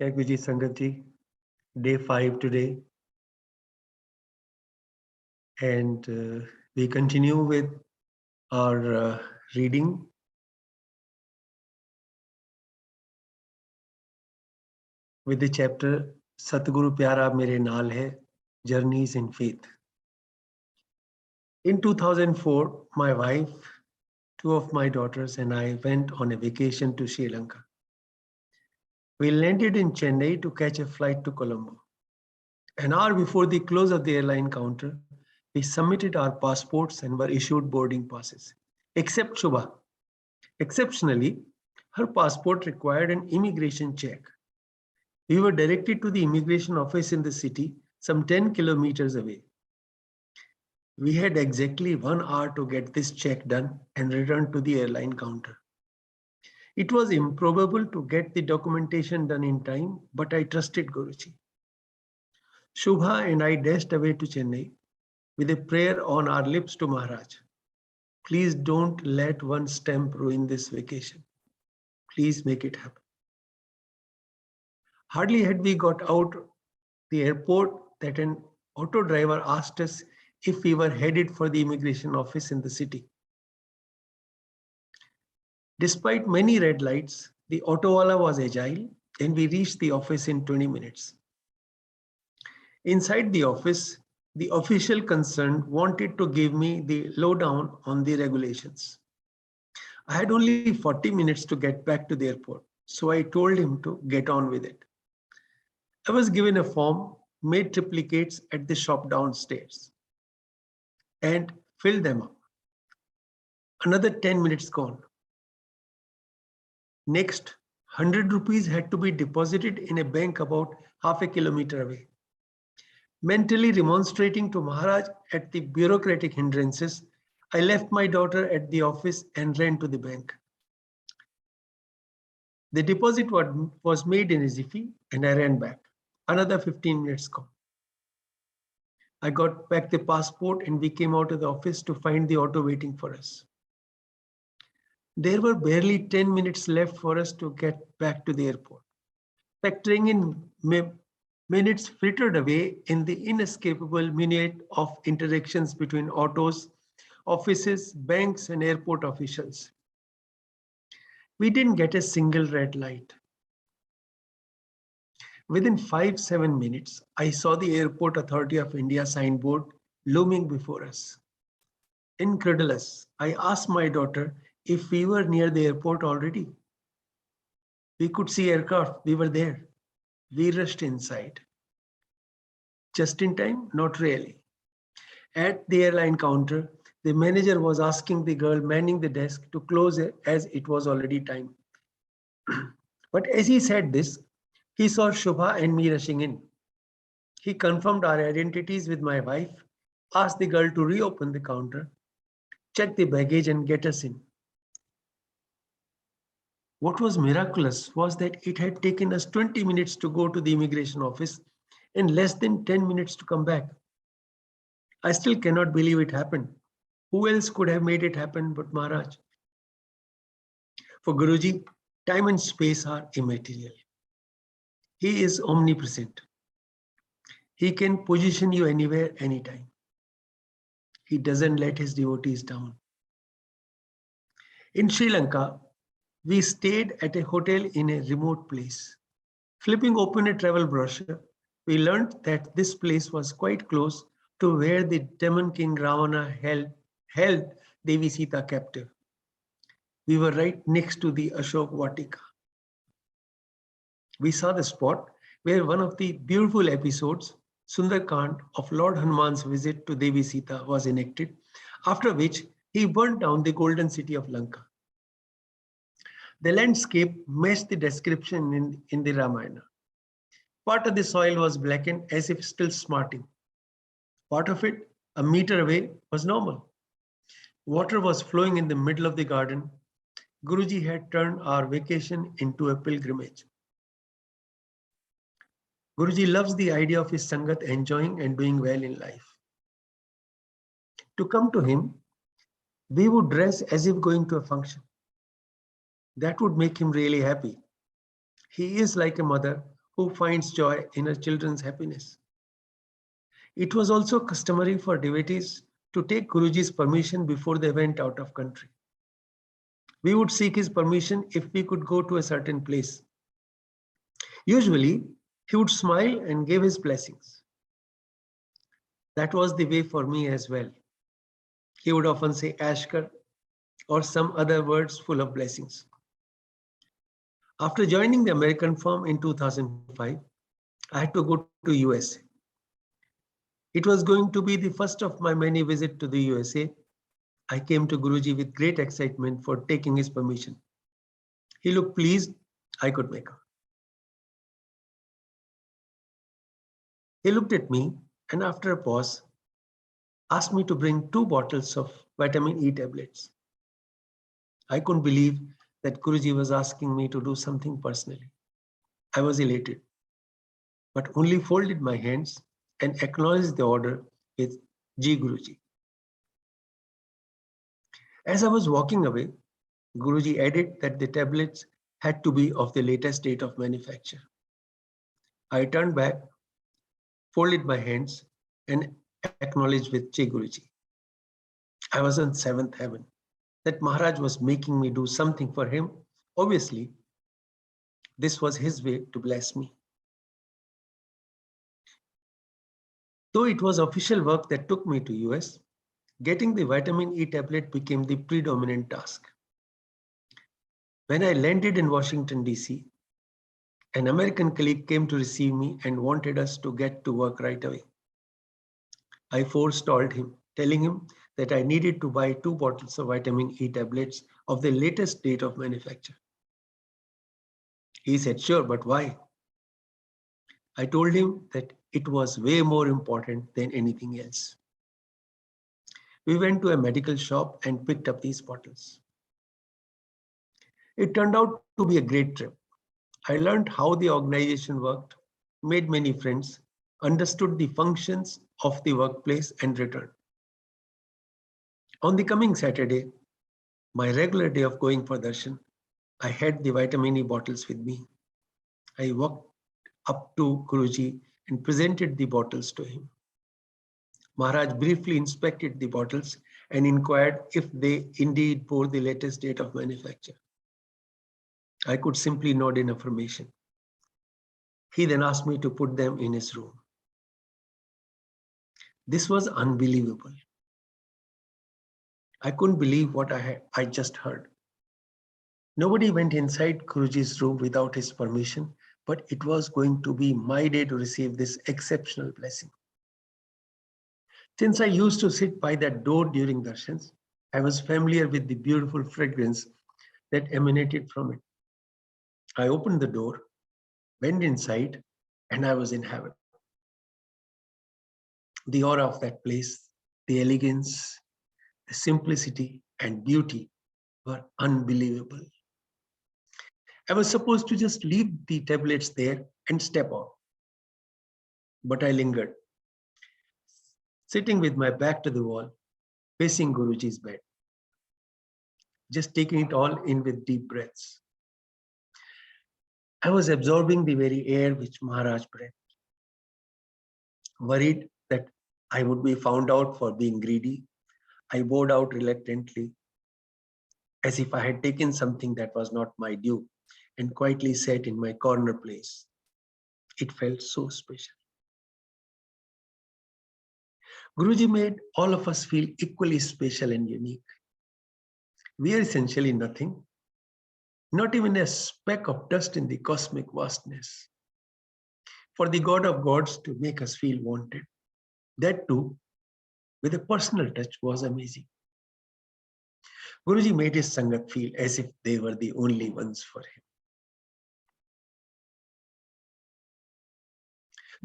Vijay Sangatji, day 5 today, and we continue with our reading with the chapter Satguru Pyara Mere Naal Hai, Journeys in Faith. In 2004, my wife, two of my daughters, and I went on a vacation to Sri Lanka. We landed in Chennai to catch a flight to Colombo. An hour before the close of the airline counter, we submitted our passports and were issued boarding passes. Except Shubha. Exceptionally, her passport required an immigration check. We were directed to the immigration office in the city, some 10 kilometers away. We had exactly 1 hour to get this check done and return to the airline counter. It was improbable to get the documentation done in time, but I trusted Guruji. Shubha and I dashed away to Chennai with a prayer on our lips to Maharaj. Please don't let one stamp ruin this vacation. Please make it happen. Hardly had we got out the airport that an auto driver asked us if we were headed for the immigration office in the city. Despite many red lights, the autowala was agile and we reached the office in 20 minutes. Inside the office, the official concerned wanted to give me the lowdown on the regulations. I had only 40 minutes to get back to the airport, so I told him to get on with it. I was given a form, made triplicates at the shop downstairs, and filled them up. Another 10 minutes gone. Next, 100 rupees had to be deposited in a bank about half a kilometer away. Mentally remonstrating to Maharaj at the bureaucratic hindrances, I left my daughter at the office and ran to the bank. The deposit was made in a jiffy and I ran back. Another 15 minutes gone. I got back the passport and we came out of the office to find the auto waiting for us. There were barely 10 minutes left for us to get back to the airport. Factoring in minutes frittered away in the inescapable minute of interactions between autos, offices, banks, and airport officials. We didn't get a single red light. Within 5-7 minutes, I saw the Airport Authority of India signboard looming before us. Incredulous, I asked my daughter if we were near the airport already. We could see aircraft, we were there. We rushed inside. Just in time? Not really. At the airline counter, the manager was asking the girl manning the desk to close it as it was already time. But as he said this, he saw Shubha and me rushing in. He confirmed our identities with my wife, asked the girl to reopen the counter, check the baggage and get us in. What was miraculous was that it had taken us 20 minutes to go to the immigration office and less than 10 minutes to come back. I still cannot believe it happened. Who else could have made it happen but Maharaj? For Guruji, time and space are immaterial. He is omnipresent. He can position you anywhere, anytime. He doesn't let his devotees down. In Sri Lanka, we stayed at a hotel in a remote place. Flipping open a travel brochure, we learned that this place was quite close to where the demon king Ravana held Devi Sita captive. We were right next to the Ashok Vatika. We saw the spot where one of the beautiful episodes, Sundarkand of Lord Hanuman's visit to Devi Sita, was enacted, after which he burnt down the golden city of Lanka. The landscape matched the description in the Ramayana. Part of the soil was blackened as if still smarting. Part of it, a meter away, was normal. Water was flowing in the middle of the garden. Guruji had turned our vacation into a pilgrimage. Guruji loves the idea of his Sangat enjoying and doing well in life. To come to him, we would dress as if going to a function. That would make him really happy. He is like a mother who finds joy in her children's happiness. It was also customary for devotees to take Guruji's permission before they went out of country. We would seek his permission if we could go to a certain place. Usually, he would smile and give his blessings. That was the way for me as well. He would often say Ashkar or some other words full of blessings. After joining the American firm in 2005, I had to go to USA. It was going to be the first of my many visits to the USA. I came to Guruji with great excitement for taking his permission. He looked pleased, I could make out. He looked at me and after a pause, asked me to bring 2 bottles of vitamin E tablets. I couldn't believe that Guruji was asking me to do something personally. I was elated, but only folded my hands and acknowledged the order with Ji Guruji. As I was walking away, Guruji added that the tablets had to be of the latest date of manufacture. I turned back, folded my hands, and acknowledged with Jai Guruji. I was in seventh heaven. That Maharaj was making me do something for him. Obviously, this was his way to bless me. Though it was official work that took me to US, getting the vitamin E tablet became the predominant task. When I landed in Washington, D.C., an American colleague came to receive me and wanted us to get to work right away. I forestalled him, telling him that I needed to buy 2 bottles of vitamin E tablets of the latest date of manufacture. He said, sure, but why? I told him that it was way more important than anything else. We went to a medical shop and picked up these bottles. It turned out to be a great trip. I learned how the organization worked, made many friends, understood the functions of the workplace, and returned. On the coming Saturday, my regular day of going for darshan, I had the vitamin E bottles with me. I walked up to Guruji and presented the bottles to him. Maharaj briefly inspected the bottles and inquired if they indeed bore the latest date of manufacture. I could simply nod in affirmation. He then asked me to put them in his room. This was unbelievable. I couldn't believe what I just heard. Nobody went inside Guruji's room without his permission, but it was going to be my day to receive this exceptional blessing. Since I used to sit by that door during darshans, I was familiar with the beautiful fragrance that emanated from it. I opened the door, went inside, and I was in heaven. The aura of that place, the elegance, the simplicity, and beauty were unbelievable. I was supposed to just leave the tablets there and step out. But I lingered, sitting with my back to the wall, facing Guruji's bed, just taking it all in with deep breaths. I was absorbing the very air which Maharaj breathed. Worried that I would be found out for being greedy, I bowed out reluctantly, as if I had taken something that was not my due, and quietly sat in my corner place. It felt so special. Guruji made all of us feel equally special and unique. We are essentially nothing, not even a speck of dust in the cosmic vastness. For the God of gods to make us feel wanted, that too, with a personal touch, was amazing. Guruji made his Sangat feel as if they were the only ones for him.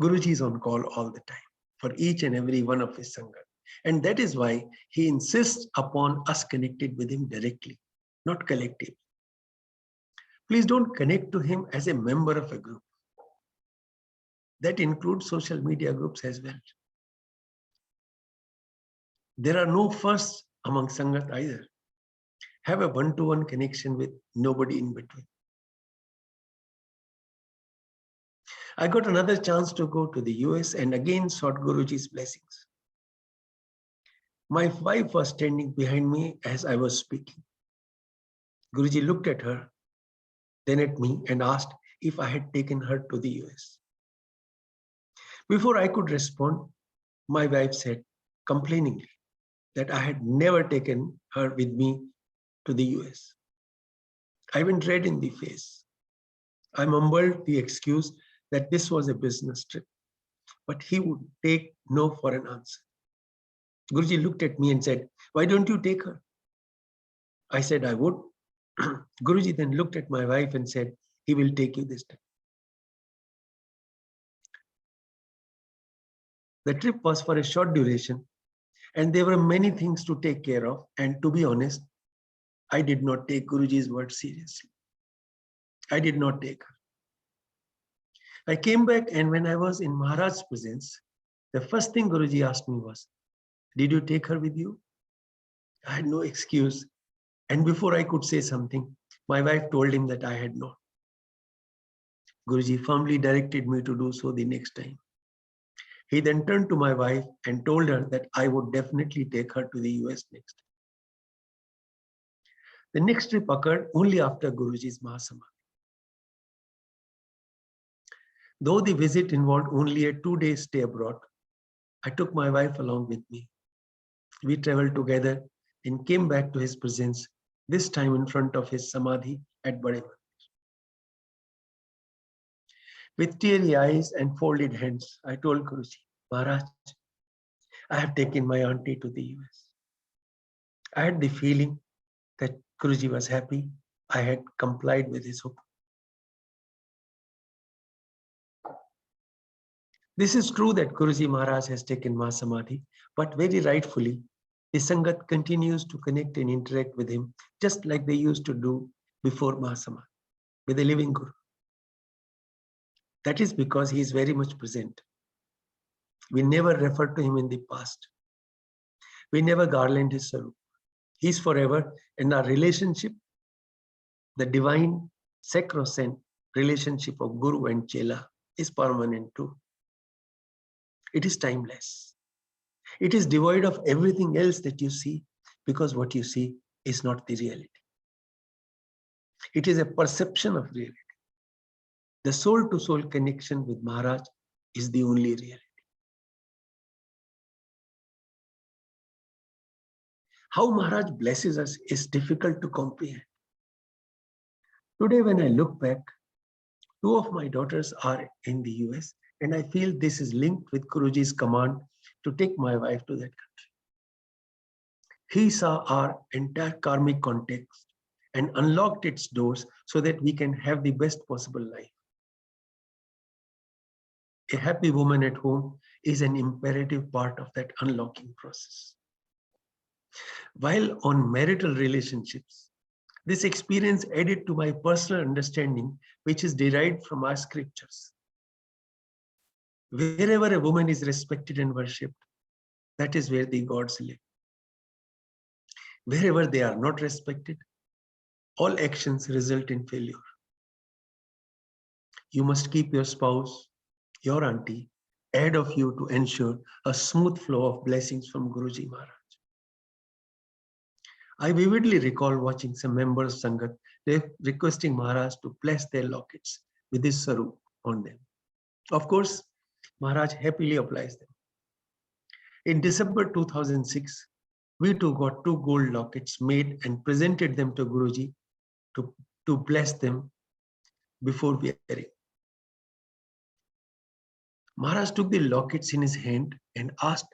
Guruji is on call all the time for each and every one of his Sangat. And that is why he insists upon us connected with him directly, not collectively. Please don't connect to him as a member of a group. That includes social media groups as well. There are no firsts among Sangat either. have a one-to-one connection with nobody in between. I got another chance to go to the US and again sought Guruji's blessings. My wife was standing behind me as I was speaking. Guruji looked at her, then at me, and asked if I had taken her to the US. Before I could respond, my wife said complainingly that I had never taken her with me to the US. I went red in the face. I mumbled the excuse that this was a business trip, but he would take no for an answer. Guruji looked at me and said, "Why don't you take her?" I said I would. Guruji then looked at my wife and said, "He will take you this time." The trip was for a short duration, and there were many things to take care of. And to be honest, I did not take Guruji's word seriously. I did not take her. I came back, and when I was in Maharaj's presence, the first thing Guruji asked me was, "Did you take her with you?" I had no excuse. And before I could say something, my wife told him that I had not. Guruji firmly directed me to do so the next time. He then turned to my wife and told her that I would definitely take her to the US next. The next trip occurred only after Guruji's Mahasamadhi. Though the visit involved only a 2-day stay abroad, I took my wife along with me. We traveled together and came back to his presence, this time in front of his Samadhi at Bareman. With teary eyes and folded hands, I told Guruji, "Maharaj, I have taken my auntie to the US." I had the feeling that Guruji was happy. I had complied with his hope. This is true that Guruji Maharaj has taken Mahasamadhi, but very rightfully, the Sangat continues to connect and interact with him just like they used to do before Mahasamadhi, with the living Guru. That is because he is very much present. We never refer to him in the past. We never garland his sarup. He is forever, and our relationship, the divine, sacrosanct relationship of Guru and Chela, is permanent too. It is timeless. It is devoid of everything else that you see, because what you see is not the reality. It is a perception of reality. The soul-to-soul connection with Maharaj is the only reality. How Maharaj blesses us is difficult to comprehend. Today, when I look back, 2 of my daughters are in the US, and I feel this is linked with Guruji's command to take my wife to that country. He saw our entire karmic context and unlocked its doors so that we can have the best possible life. A happy woman at home is an imperative part of that unlocking process. While on marital relationships, this experience added to my personal understanding, which is derived from our scriptures. Wherever a woman is respected and worshipped, that is where the gods live. Wherever they are not respected, all actions result in failure. You must keep your spouse, your auntie, ahead of you to ensure a smooth flow of blessings from Guruji Maharaj. I vividly recall watching some members of Sangat requesting Maharaj to bless their lockets with his sarup on them. Of course, Maharaj happily applies them. In December 2006, we too got 2 gold lockets made and presented them to Guruji to bless them before wearing. Maharaj took the lockets in his hand and asked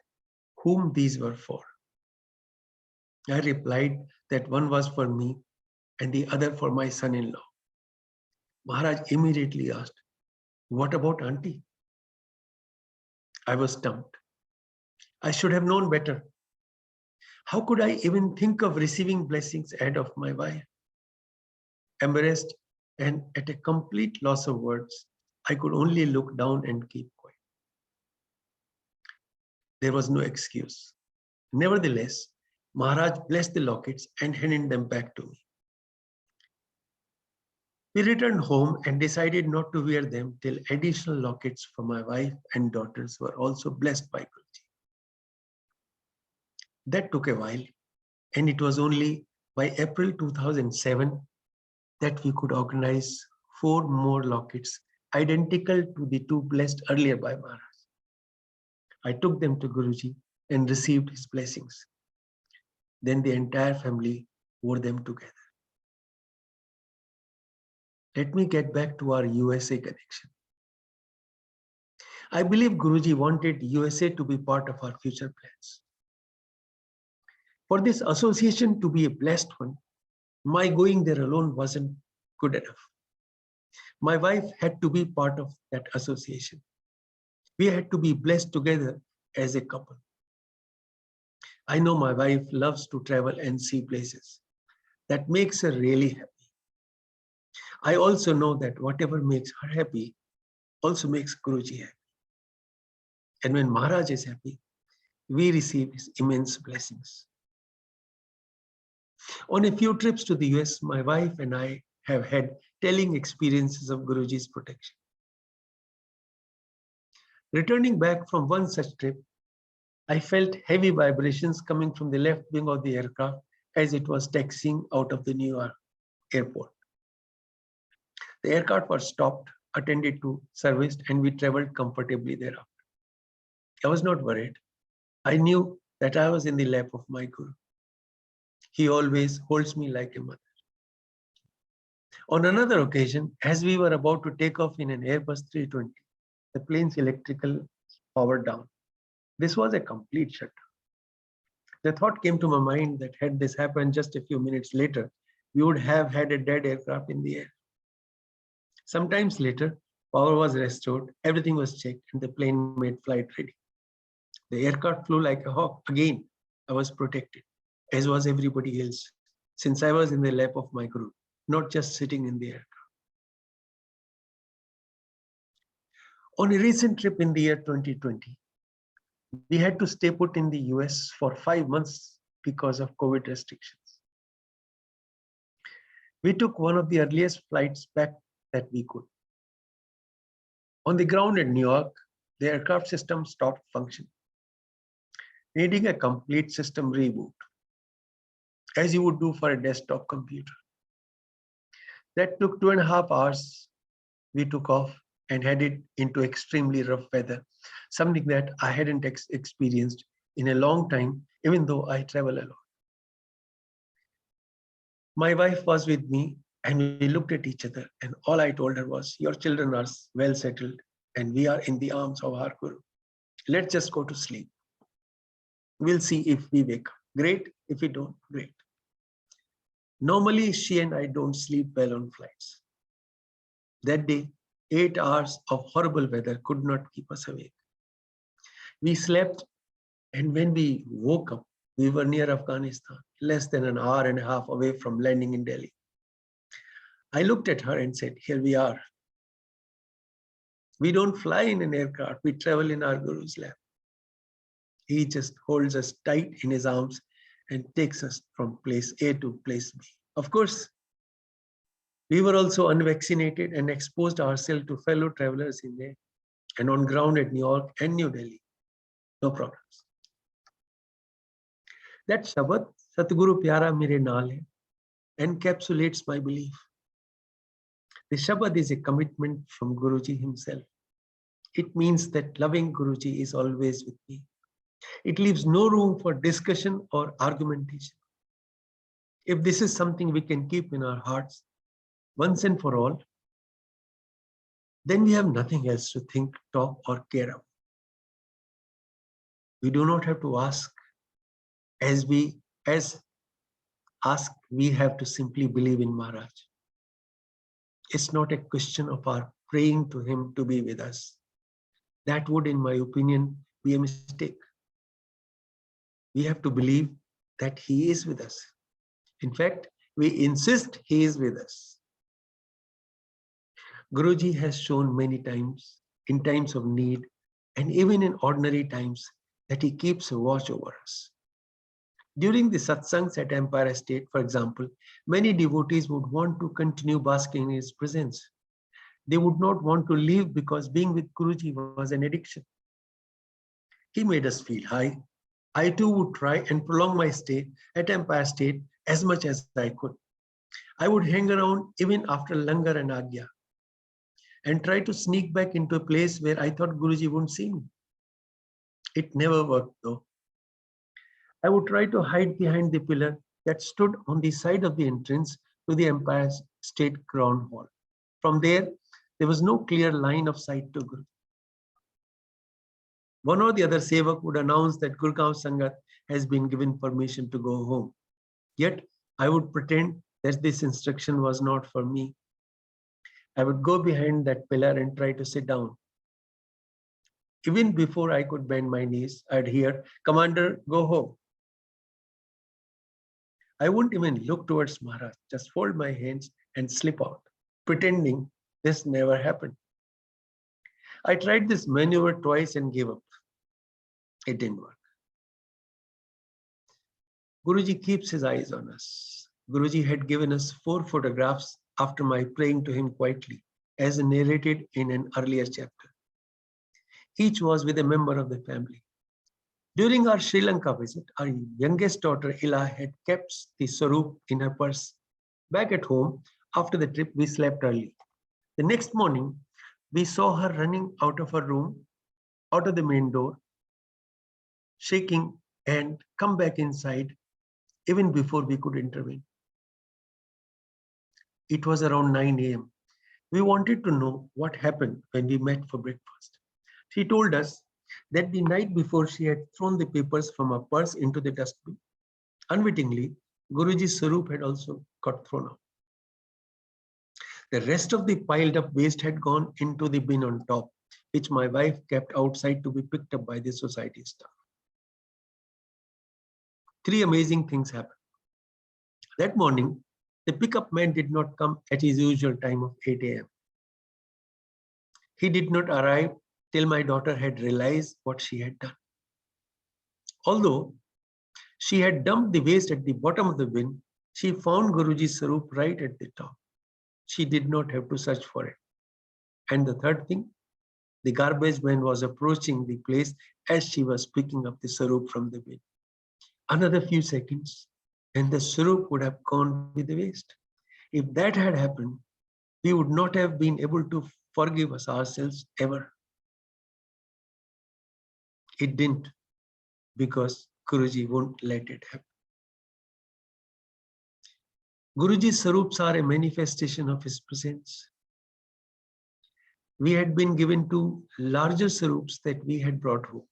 whom these were for. I replied that one was for me and the other for my son-in-law. Maharaj immediately asked, "What about auntie?" I was stumped. I should have known better. How could I even think of receiving blessings ahead of my wife? Embarrassed and at a complete loss of words, I could only look down and keep quiet. There was no excuse. Nevertheless, Maharaj blessed the lockets and handed them back to me. We returned home and decided not to wear them till additional lockets for my wife and daughters were also blessed by Guruji. That took a while, and it was only by April 2007 that we could organize 4 more lockets identical to the 2 blessed earlier by Maharaj. I took them to Guruji and received his blessings. Then the entire family wore them together. Let me get back to our USA connection. I believe Guruji wanted USA to be part of our future plans. For this association to be a blessed one, my going there alone wasn't good enough. My wife had to be part of that association. We had to be blessed together as a couple. I know my wife loves to travel and see places. That makes her really happy. I also know that whatever makes her happy also makes Guruji happy. And when Maharaj is happy, we receive his immense blessings. On a few trips to the US, my wife and I have had telling experiences of Guruji's protection. Returning back from one such trip, I felt heavy vibrations coming from the left wing of the aircraft as it was taxiing out of the New York airport. The aircraft was stopped, attended to, serviced, and we traveled comfortably thereafter. I was not worried. I knew that I was in the lap of my Guru. He always holds me like a mother. On another occasion, as we were about to take off in an Airbus 320, the plane's electrical powered down. This was a complete shutdown. The thought came to my mind that had this happened just a few minutes later, we would have had a dead aircraft in the air. Sometimes later, power was restored, everything was checked, and the plane made flight ready. The aircraft flew like a hawk. Again, I was protected, as was everybody else, since I was in the lap of my Guru, not just sitting in the aircraft. On a recent trip in the year 2020, we had to stay put in the US for 5 months because of COVID restrictions. We took one of the earliest flights back that we could. On the ground in New York, the aircraft system stopped functioning, needing a complete system reboot, as you would do for a desktop computer. That took 2.5 hours. We took off and headed into extremely rough weather, something that I hadn't experienced in a long time, even though I travel alone. My wife was with me and we looked at each other, and all I told her was, your children are well settled and we are in the arms of our Guru. Let's just go to sleep. We'll see if we wake up. Great. If we don't, great. Normally, she and I don't sleep well on flights. That day, 8 hours of horrible weather could not keep us awake. We slept, and when we woke up, we were near Afghanistan, less than an hour and a half away from landing in Delhi. I looked at her and said, here we are. We don't fly in an aircraft, we travel in our Guru's lap. He just holds us tight in his arms and takes us from place A to place B. Of course, we were also unvaccinated and exposed ourselves to fellow travelers in there and on ground at New York and New Delhi. No problems. That Shabad, Satguru Pyara Mere Naal hai, encapsulates my belief. The Shabad is a commitment from Guruji himself. It means that loving Guruji is always with me. It leaves no room for discussion or argumentation. If this is something we can keep in our hearts once and for all, then we have nothing else to think, talk, or care about. We do not have to ask. As we have to simply believe in Maharaj. It's not a question of our praying to him to be with us. That would, in my opinion, be a mistake. We have to believe that he is with us. In fact, we insist he is with us. Guruji has shown many times, in times of need, and even in ordinary times, that he keeps a watch over us. During the satsangs at Empire State, for example, many devotees would want to continue basking in his presence. They would not want to leave because being with Guruji was an addiction. He made us feel high. I too would try and prolong my stay at Empire State as much as I could. I would hang around even after Langar and Agya and try to sneak back into a place where I thought Guruji wouldn't see me. It never worked though. I would try to hide behind the pillar that stood on the side of the entrance to the Empire State Crown Hall. From there was no clear line of sight to Guru. One or the other sevak would announce that Gurgaon Sangat has been given permission to go home. Yet I would pretend that this instruction was not for me. I would go behind that pillar and try to sit down. Even before I could bend my knees, I'd hear, "Commander, go home." I wouldn't even look towards Maharaj, just fold my hands and slip out, pretending this never happened. I tried this maneuver twice and gave up. It didn't work. Guruji keeps his eyes on us. Guruji had given us 4 photographs after my praying to him quietly, as narrated in an earlier chapter. Each was with a member of the family. During our Sri Lanka visit, our youngest daughter Ila had kept the sarup in her purse. Back at home, after the trip, we slept early. The next morning, we saw her running out of her room, out of the main door, shaking, and come back inside even before we could intervene. It was around 9 a.m. We wanted to know what happened when we met for breakfast. She told us that the night before she had thrown the papers from her purse into the dustbin. Unwittingly, Guruji's sarup had also got thrown out. The rest of the piled up waste had gone into the bin on top, which my wife kept outside to be picked up by the society staff. 3 amazing things happened. That morning, the pickup man did not come at his usual time of 8 a.m. He did not arrive till my daughter had realized what she had done. Although she had dumped the waste at the bottom of the bin, she found Guruji's sarup right at the top. She did not have to search for it. And the third thing, the garbage man was approaching the place as she was picking up the sarup from the bin. Another few seconds, and the sarup would have gone with the waste. If that had happened, we would not have been able to forgive us ourselves ever. It didn't, because Guruji won't let it happen. Guruji's sarups are a manifestation of his presence. We had been given 2 larger sarups that we had brought home.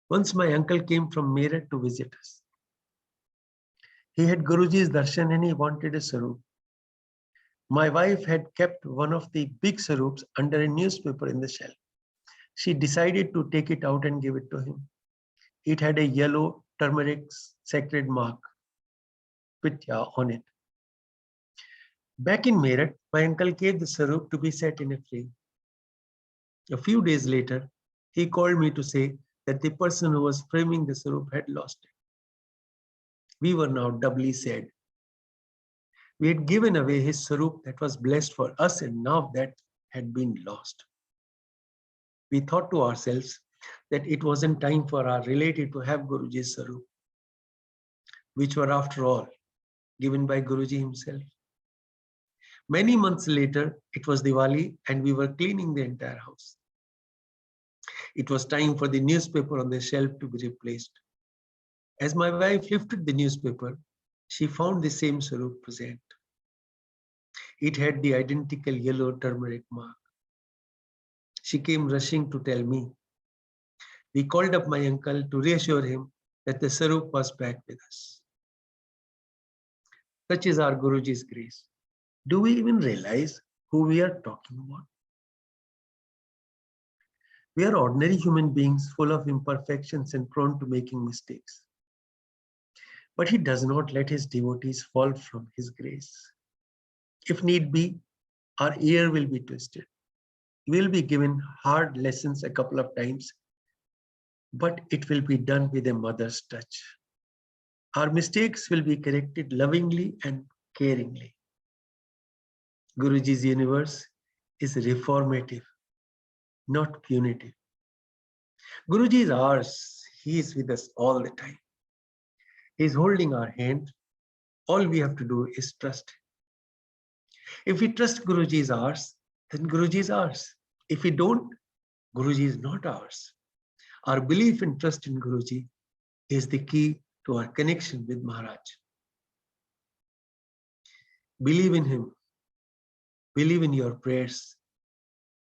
Once my uncle came from Meerut to visit us. He had Guruji's darshan and he wanted a sarup. My wife had kept one of the big sarups under a newspaper in the shelf. She decided to take it out and give it to him. It had a yellow turmeric sacred mark, Pitya, on it. Back in Meerut, my uncle gave the sarup to be set in a frame. A few days later, he called me to say that the person who was framing the sarup had lost it. We were now doubly sad. We had given away his sarup that was blessed for us, and now that had been lost. We thought to ourselves that it wasn't time for our relative to have Guruji's sarup, which were after all given by Guruji himself. Many months later, it was Diwali and we were cleaning the entire house. It was time for the newspaper on the shelf to be replaced. As my wife lifted the newspaper, she found the same sarup present. It had the identical yellow turmeric mark. She came rushing to tell me. We called up my uncle to reassure him that the sarup was back with us. Such is our Guruji's grace. Do we even realize who we are talking about? We are ordinary human beings full of imperfections and prone to making mistakes. But he does not let his devotees fall from his grace. If need be, our ear will be twisted. We will be given hard lessons a couple of times, but it will be done with a mother's touch. Our mistakes will be corrected lovingly and caringly. Guruji's universe is reformative, not punitive. Guruji is ours. He is with us all the time. He is holding our hand. All we have to do is trust. If we trust Guruji is ours, then Guruji is ours. If we don't, Guruji is not ours. Our belief and trust in Guruji is the key to our connection with Maharaj. Believe in him. Believe in your prayers,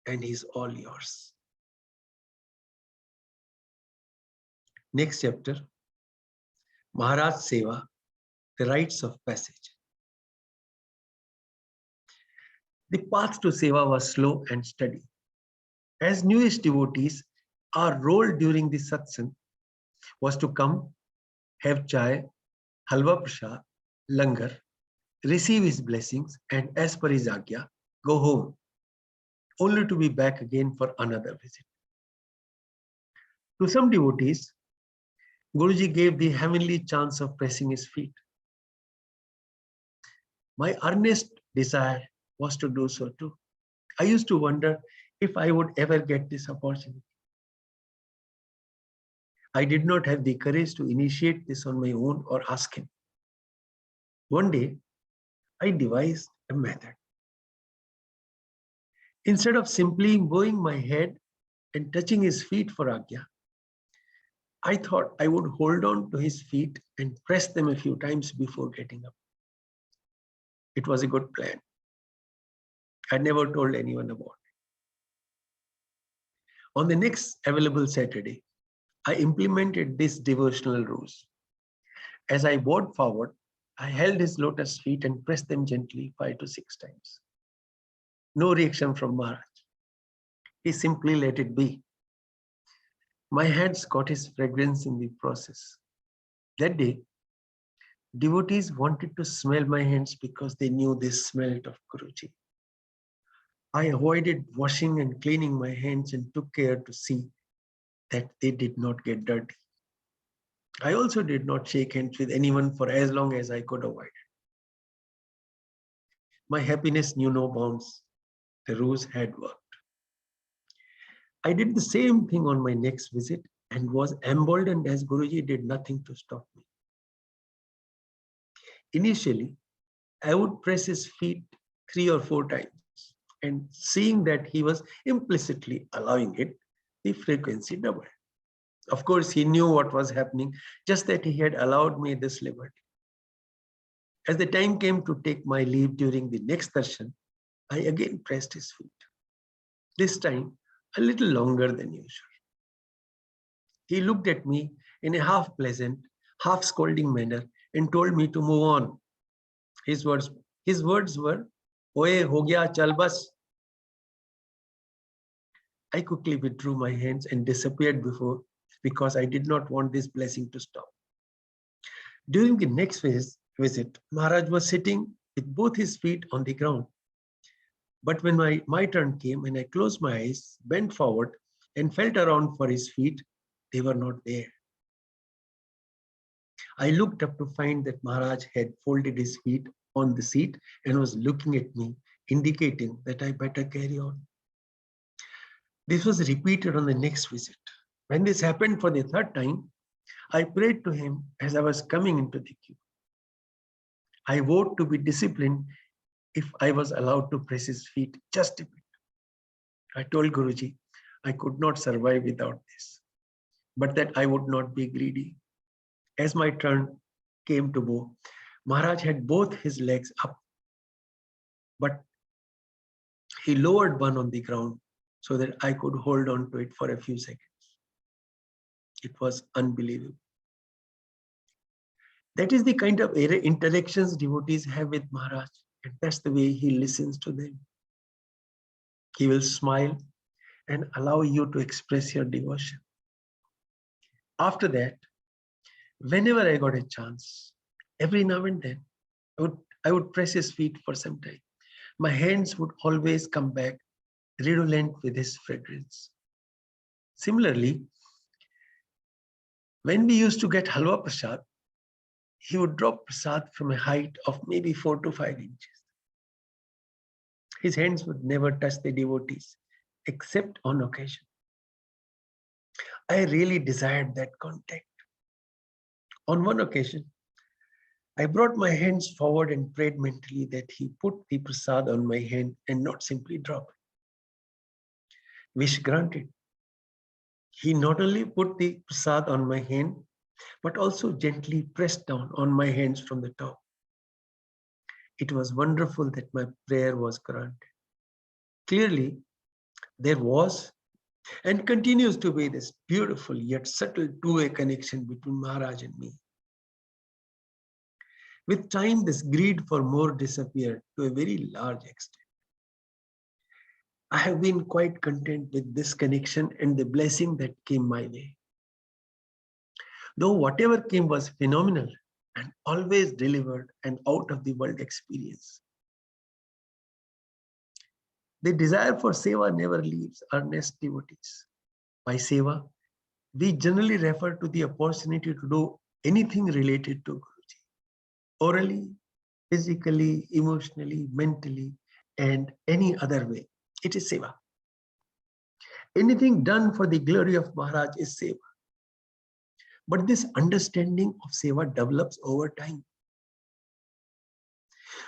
and he's all yours. Next chapter, Maharaj Seva, the rites of passage. The path to Seva was slow and steady. As newest devotees, our role during the satsang was to come, have chai, halwa prasad, langar, receive his blessings, and as per his agya, go home, only to be back again for another visit. To some devotees, Guruji gave the heavenly chance of pressing his feet. My earnest desire was to do so too. I used to wonder if I would ever get this opportunity. I did not have the courage to initiate this on my own or ask him. One day, I devised a method. Instead of simply bowing my head and touching his feet for Agya, I thought I would hold on to his feet and press them a few times before getting up. It was a good plan. I never told anyone about it. On the next available Saturday, I implemented this devotional rules. As I bowed forward, I held his lotus feet and pressed them gently 5 to 6 times. No reaction from Maharaj. He simply let it be. My hands caught his fragrance in the process. That day, devotees wanted to smell my hands because they knew they smelled of Guruji. I avoided washing and cleaning my hands and took care to see that they did not get dirty. I also did not shake hands with anyone for as long as I could avoid it. My happiness knew no bounds. The ruse had worked. I did the same thing on my next visit and was emboldened as Guruji did nothing to stop me. Initially, I would press his feet 3 or 4 times, and seeing that he was implicitly allowing it, the frequency doubled. Of course, he knew what was happening, just that he had allowed me this liberty. As the time came to take my leave during the next darshan, I again pressed his feet. This time, a little longer than usual. He looked at me in a half pleasant, half scolding manner and told me to move on. His words were, "Oye, ho gaya, chal bas." I quickly withdrew my hands and disappeared because I did not want this blessing to stop. During the next visit, Maharaj was sitting with both his feet on the ground. But when my turn came and I closed my eyes, bent forward and felt around for his feet, they were not there. I looked up to find that Maharaj had folded his feet on the seat and was looking at me, indicating that I better carry on. This was repeated on the next visit. When this happened for the 3rd time, I prayed to him as I was coming into the queue. I vowed to be disciplined if I was allowed to press his feet just a bit. I told Guruji I could not survive without this, but that I would not be greedy. As my turn came to bow, Maharaj had both his legs up, but he lowered one on the ground so that I could hold on to it for a few seconds. It was unbelievable. That is the kind of interactions devotees have with Maharaj, and that's the way he listens to them. He will smile and allow you to express your devotion. After that, whenever I got a chance, every now and then, I would press his feet for some time. My hands would always come back redolent with his fragrance. Similarly, When we used to get halwa prasad, he would drop prasad from a height of maybe 4 to 5 inches. His hands would never touch the devotees, except on occasion. I really desired that contact. On one occasion, I brought my hands forward and prayed mentally that he put the prasad on my hand and not simply drop it. Wish granted. He not only put the prasad on my hand, but also gently pressed down on my hands from the top. It was wonderful that my prayer was granted. Clearly, there was and continues to be this beautiful yet subtle two-way connection between Maharaj and me. With time, this greed for more disappeared to a very large extent. I have been quite content with this connection and the blessing that came my way. Though whatever came was phenomenal and always delivered an out-of-the-world experience. The desire for seva never leaves earnest devotees. By seva, we generally refer to the opportunity to do anything related to Guruji, orally, physically, emotionally, mentally, and any other way. It is seva. Anything done for the glory of Maharaj is seva. But this understanding of seva develops over time.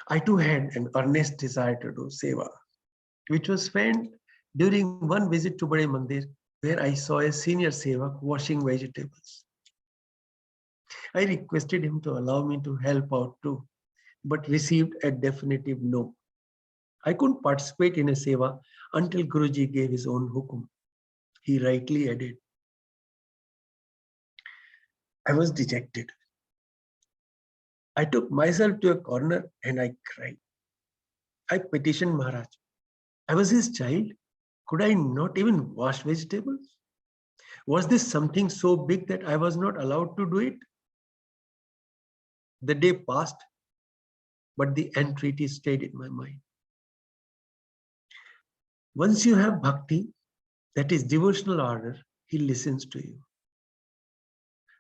I too had an earnest desire to do seva, which was found during one visit to Bade Mandir, where I saw a senior sevak washing vegetables. I requested him to allow me to help out too, but received a definitive no. I couldn't participate in a seva until Guruji gave his own hukum. He rightly added. I was dejected. I took myself to a corner and I cried. I petitioned Maharaj. I was his child. Could I not even wash vegetables? Was this something so big that I was not allowed to do it? The day passed, but the entreaty stayed in my mind. Once you have bhakti, that is devotional ardor, he listens to you.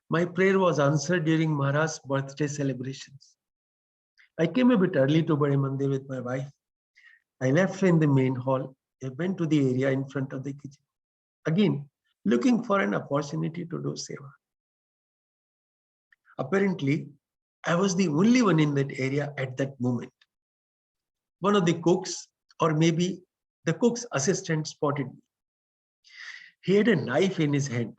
My prayer was answered during Maharaj's birthday celebrations. I came a bit early to Bade Mandir with my wife. I left her in the main hall. I went to the area in front of the kitchen. Again, looking for an opportunity to do seva. Apparently, I was the only one in that area at that moment. One of the cooks, or maybe the cook's assistant, spotted me. He had a knife in his hand.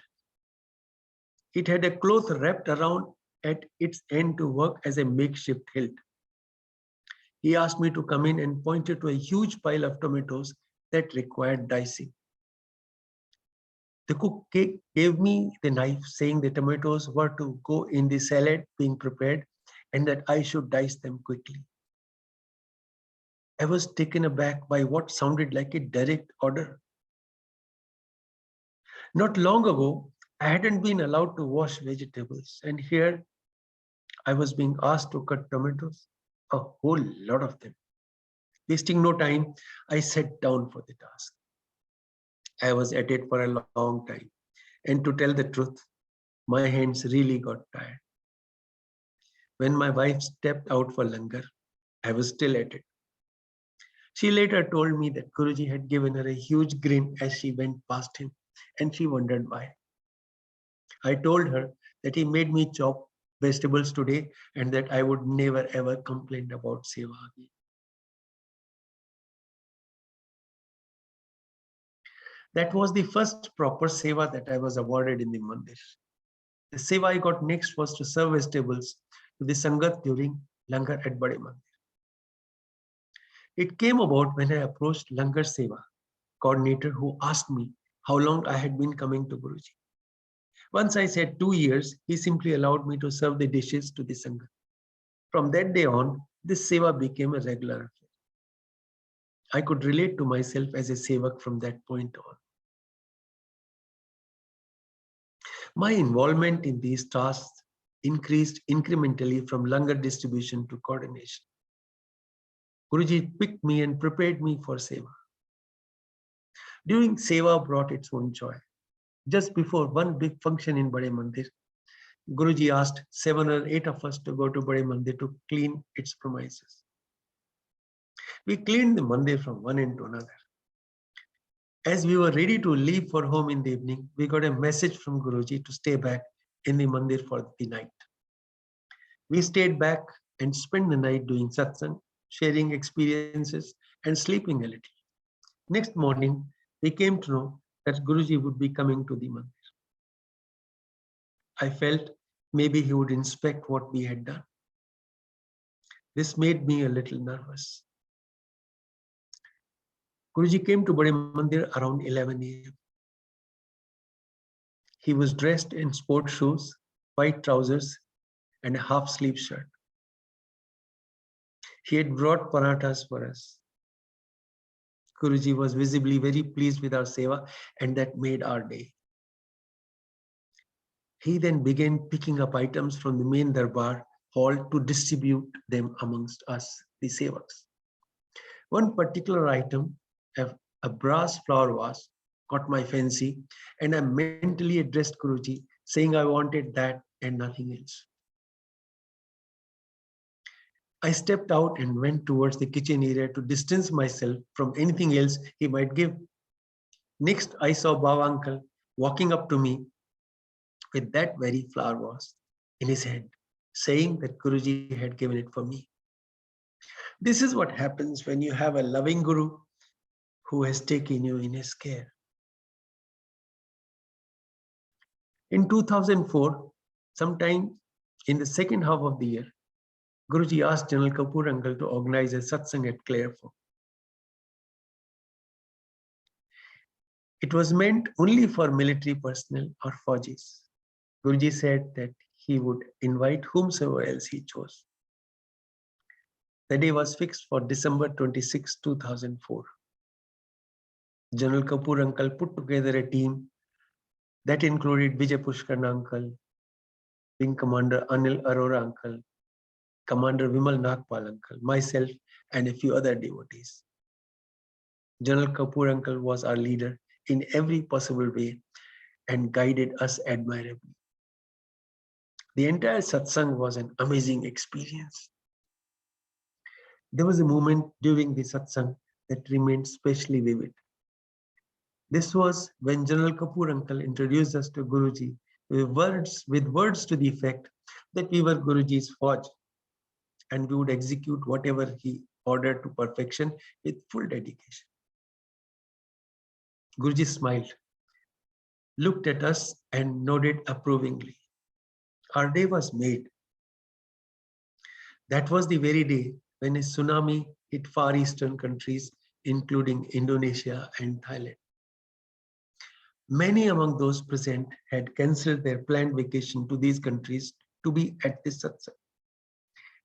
It had a cloth wrapped around at its end to work as a makeshift hilt. He asked me to come in and pointed to a huge pile of tomatoes that required dicing. The cook gave me the knife, saying the tomatoes were to go in the salad being prepared and that I should dice them quickly. I was taken aback by what sounded like a direct order. Not long ago, I hadn't been allowed to wash vegetables, and here I was being asked to cut tomatoes, a whole lot of them. Wasting no time, I sat down for the task. I was at it for a long time, and to tell the truth, my hands really got tired. When my wife stepped out for langar, I was still at it. She later told me that Guruji had given her a huge grin as she went past him, and she wondered why. I told her that he made me chop vegetables today and that I would never ever complain about seva again. That was the first proper seva that I was awarded in the mandir. The seva I got next was to serve vegetables to the Sangat during langar at Bade Mandir. It came about when I approached Langar Seva coordinator, who asked me how long I had been coming to Guruji. Once I said 2 years, he simply allowed me to serve the dishes to the Sangat. From that day on, this seva became a regular affair. I could relate to myself as a sevak from that point on. My involvement in these tasks increased incrementally from langar distribution to coordination. Guruji picked me and prepared me for seva. During seva brought its own joy. Just before one big function in Bade Mandir, Guruji asked 7 or 8 of us to go to Bade Mandir to clean its premises. We cleaned the mandir from one end to another. As we were ready to leave for home in the evening, we got a message from Guruji to stay back in the mandir for the night. We stayed back and spent the night doing satsang, sharing experiences, and sleeping a little. Next morning, we came to know that Guruji would be coming to the mandir. I felt maybe he would inspect what we had done. This made me a little nervous. Guruji came to Bade Mandir around 11 a.m. He was dressed in sport shoes, white trousers, and a half-sleeve shirt. He had brought parathas for us. Guruji was visibly very pleased with our seva, and that made our day. He then began picking up items from the main darbar hall to distribute them amongst us, the sevaks. One particular item, a brass flower vase, caught my fancy, and I mentally addressed Guruji, saying I wanted that and nothing else. I stepped out and went towards the kitchen area to distance myself from anything else he might give. Next, I saw Baba Uncle walking up to me with that very flower vase in his hand, saying that Guruji had given it for me. This is what happens when you have a loving Guru who has taken you in his care. In 2004, sometime in the second half of the year, Guruji asked General Kapoor Uncle to organize a satsang at Clairford. It was meant only for military personnel or Faujis. Guruji said that he would invite whomsoever else he chose. The day was fixed for December 26, 2004. General Kapoor Uncle put together a team that included Vijay Pushkarna Uncle, Wing Commander Anil Arora Uncle, Commander Vimal Nagpal Uncle, myself, and a few other devotees. General Kapoor Uncle was our leader in every possible way and guided us admirably. The entire satsang was an amazing experience. There was a moment during the satsang that remained specially vivid. This was when General Kapoor Uncle introduced us to Guruji with words to the effect that we were Guruji's Fauj and we would execute whatever he ordered to perfection with full dedication. Guruji smiled, looked at us and nodded approvingly. Our day was made. That was the very day when a tsunami hit Far Eastern countries, including Indonesia and Thailand. Many among those present had cancelled their planned vacation to these countries to be at this satsang.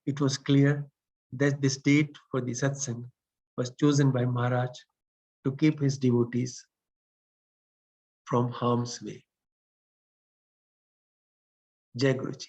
It was clear that this date for the satsang was chosen by Maharaj to keep his devotees from harm's way. Jai Guruji.